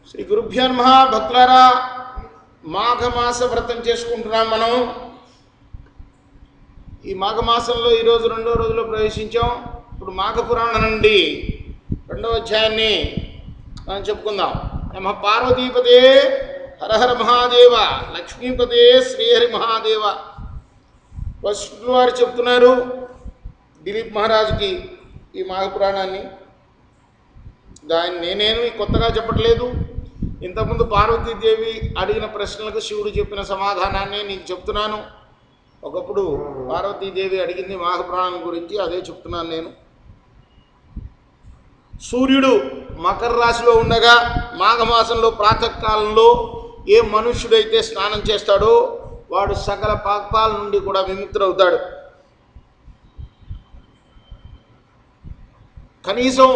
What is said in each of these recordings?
శ్రీ గురుభ్యో నమః. భక్తులారా, మాఘమాస వ్రతం చేసుకుంటున్నాం మనం. ఈ మాఘమాసంలో ఈరోజు రెండో రోజులో ప్రవేశించాం. ఇప్పుడు మాఘ పురాణం నుండి రెండవ అధ్యాయాన్ని మనం చెప్పుకుందాం. నమః పార్వతీపదే హరహర మహాదేవ, లక్ష్మీపదే శ్రీహరి మహాదేవ. వశిష్ఠులు వారు చెప్తున్నారు దిలీప్ మహారాజుకి ఈ మాఘ పురాణాన్ని. దాన్ని నేనేమి కొత్తగా చెప్పట్లేదు. ఇంతకుముందు పార్వతీదేవి అడిగిన ప్రశ్నలకు శివుడు చెప్పిన సమాధానాన్ని నీకు చెప్తున్నాను. ఒకప్పుడు పార్వతీదేవి అడిగింది మాఘపురాణం గురించి, అదే చెప్తున్నాను నేను. సూర్యుడు మకర రాశిలో ఉండగా మాఘమాసంలో ప్రాతకాలంలో ఏ మనుష్యుడైతే స్నానం చేస్తాడో వాడు సకల పాపాల నుండి కూడా విముక్తుడవుతాడు. కనీసం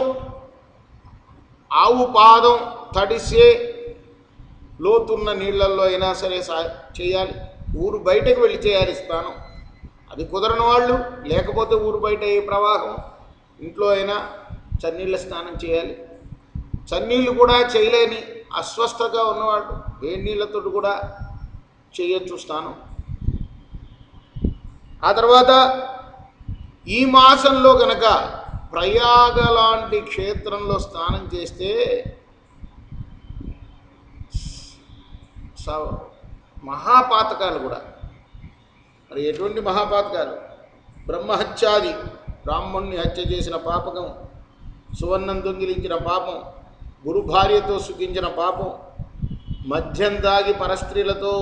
ఆవు పాదం తడిసే లోతున్న నీళ్ళల్లో అయినా సరే చేయాలి. ఊరు బయటకు వెళ్ళి చేయాలి స్నానం. అది కుదరని వాళ్ళు, లేకపోతే ఊరు బయట ఏ ప్రవాహం ఇంట్లో అయినా చన్నీళ్ళ స్నానం చేయాలి. చన్నీళ్ళు కూడా చేయలేని అస్వస్థగా ఉన్నవాళ్ళు వేడి నీళ్ళతో కూడా చేయొచ్చు స్నానం. ఆ తర్వాత ఈ మాసంలో కనుక ప్రయాగ లాంటి క్షేత్రంలో స్నానం చేస్తే మహాపాతకాలు కూడా, మరి ఎటువంటి మహాపాతకాలు? బ్రహ్మహత్యాది, బ్రాహ్మణ్ణి హత్య చేసిన పాపకం, సువర్ణం దొంగిలించిన పాపం, గురు భార్యతో సుఖించిన పాపం, మద్యం దాగి పరస్త్రీలతో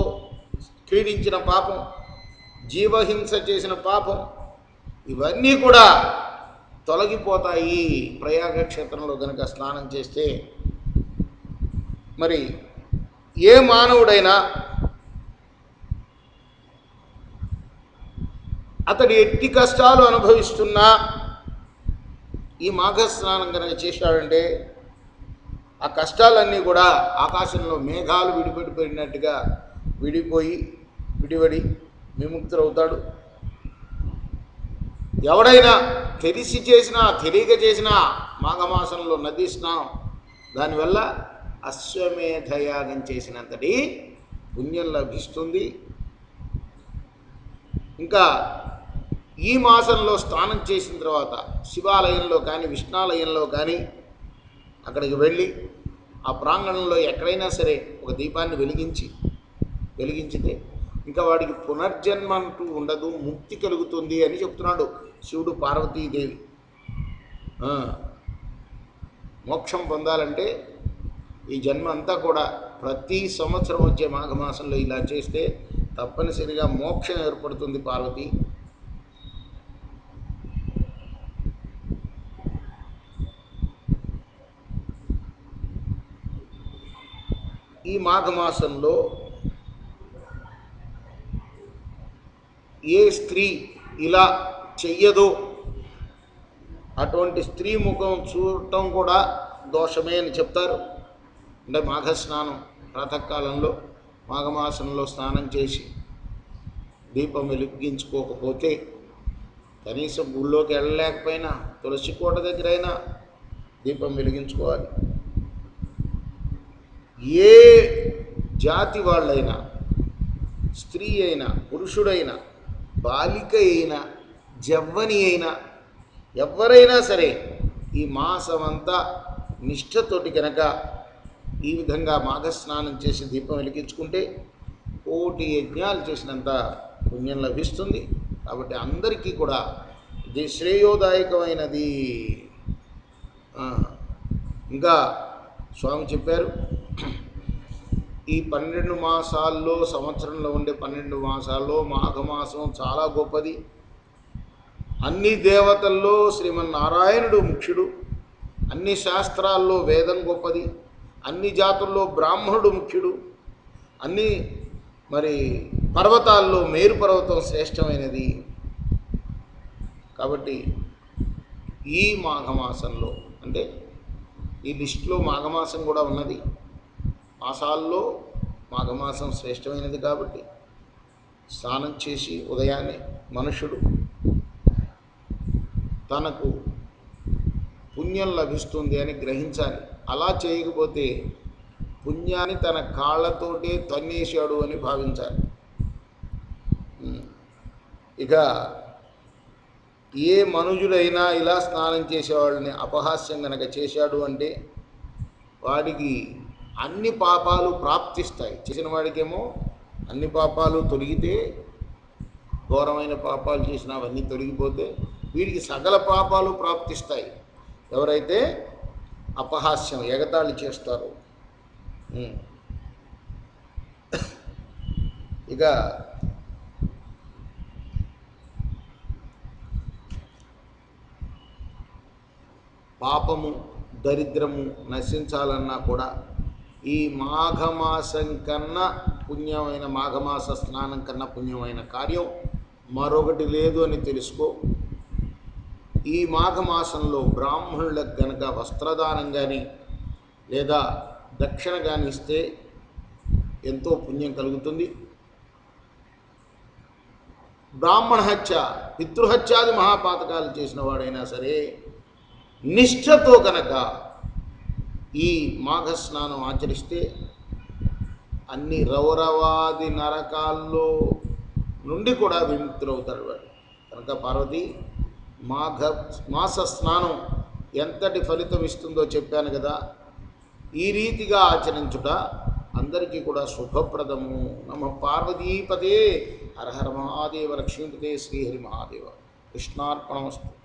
క్రీడించిన పాపం, జీవహింస చేసిన పాపం, ఇవన్నీ కూడా తొలగిపోతాయి ప్రయాగ క్షేత్రంలో కనుక స్నానం చేస్తే. మరి ఏ మానవుడైనా అతడు ఎట్టి కష్టాలు అనుభవిస్తున్నా ఈ మాఘ స్నానం కనుక చేశాడంటే ఆ కష్టాలన్నీ కూడా ఆకాశంలో మేఘాలు విడిపడిపోయినట్టుగా విడిపడి విముక్తులవుతాడు. ఎవడైనా తెలిసి చేసినా తెలియక చేసినా మాఘమాసంలో నదీ స్నానం, దానివల్ల అశ్వమేధయాగం చేసినంతటి పుణ్యం లభిస్తుంది. ఇంకా ఈ మాసంలో స్నానం చేసిన తర్వాత శివాలయంలో కానీ విష్ణాలయంలో కానీ అక్కడికి వెళ్ళి ఆ ప్రాంగణంలో ఎక్కడైనా సరే ఒక దీపాన్ని వెలిగించితే ఇంకా వాడికి పునర్జన్మ అంటూ ఉండదు, ముక్తి కలుగుతుంది అని చెప్తున్నాడు శివుడు పార్వతీదేవి. మోక్షం పొందాలంటే ఈ జన్మ అంతా కూడా ప్రతి సంవత్సరం వచ్చే మాఘమాసంలో ఇలా చేస్తే తప్పనిసరిగా మోక్షం ఏర్పడుతుంది పార్వతి. ఈ మాఘమాసంలో ఏ స్త్రీ ఇలా చెయ్యదో అటువంటి స్త్రీ ముఖం చూడటం కూడా దోషమే అని చెప్తారు. అంటే మాఘస్నానం ప్రాతకాలంలో మాఘమాసంలో స్నానం చేసి దీపం వెలిగించుకోకపోతే కనీసం గుళ్ళోకి వెళ్ళలేకపోయినా తులసి కోట దగ్గరైనా దీపం వెలిగించుకోవాలి. ఏ జాతి వాళ్ళైనా, స్త్రీ అయినా పురుషుడైనా బాలిక అయినా జవ్వని అయినా ఎవరైనా సరే ఈ మాసమంతా నిష్ఠతోటి కనుక ఈ విధంగా మాఘస్నానం చేసి దీపం వెలిగించుకుంటే కోటి యజ్ఞాలు చేసినంత పుణ్యం లభిస్తుంది. కాబట్టి అందరికీ కూడా ఇది శ్రేయోదాయకమైనది. ఇంకా స్వామి చెప్పారు, ఈ 12 మాసాల్లో, సంవత్సరంలో ఉండే 12 మాసాల్లో మాఘమాసం చాలా గొప్పది. అన్ని దేవతల్లో శ్రీమన్నారాయణుడు ముఖ్యుడు, అన్ని శాస్త్రాల్లో వేదం గొప్పది, అన్ని జాతుల్లో బ్రాహ్మణుడు ముఖ్యుడు, అన్ని మరి పర్వతాల్లో మేరు పర్వతం శ్రేష్టమైనది. కాబట్టి ఈ మాఘమాసంలో, అంటే ఈ లిస్టులో మాఘమాసం కూడా ఉన్నది, మాసాల్లో మాఘమాసం శ్రేష్టమైనది. కాబట్టి స్నానం చేసి ఉదయాన్నే మనుషుడు తనకు పుణ్యం లభిస్తుంది అని గ్రహించాలి. అలా చేయకపోతే పుణ్యాన్ని తన కాళ్ళతోటే తన్నేశాడు అని భావించాలి. ఇక ఏ మనుజుడైనా ఇలా స్నానం చేసేవాళ్ళని అపహాస్యం గనక చేశాడు అంటే వాడికి అన్ని పాపాలు ప్రాప్తిస్తాయి. చేసిన వాడికేమో అన్ని పాపాలు తొలగితే, ఘోరమైన పాపాలు చేసినా అవన్నీ తొలగిపోతే వీడికి సకల పాపాలు ప్రాప్తిస్తాయి. ఎవరైతే అపహాస్యం ఎగతాళి చేస్తారో. ఇక పాపము దరిద్రము నశించాలన్నా కూడా ఈ మాఘమాసం కన్నా పుణ్యమైన, మాఘమాస స్నానం కన్నా పుణ్యమైన కార్యం మరొకటి లేదు అని తెలుసుకో. ఈ మాఘమాసంలో బ్రాహ్మణులకు గనక వస్త్రదానం కానీ లేదా దక్షిణ కానీ ఇస్తే ఎంతో పుణ్యం కలుగుతుంది. బ్రాహ్మణ హత్య, పితృహత్యాది మహాపాతకాలు చేసిన వాడైనా సరే నిష్ఠతో కనుక ఈ మాఘస్నానం ఆచరిస్తే అన్ని రౌరవాది నరకాల్లో నుండి కూడా విముక్తులవుతాడు వాడు. కనుక పార్వతి, మాస స్నానం ఎంతటి ఫలితం ఇస్తుందో చెప్పాను కదా. ఈ రీతిగా ఆచరించుట అందరికీ కూడా శుభప్రదము. నమ పార్వతీపదే. హర హర మహాదేవ. లక్ష్మీపదే. శ్రీహరి మహాదేవ. కృష్ణార్పణమస్తు.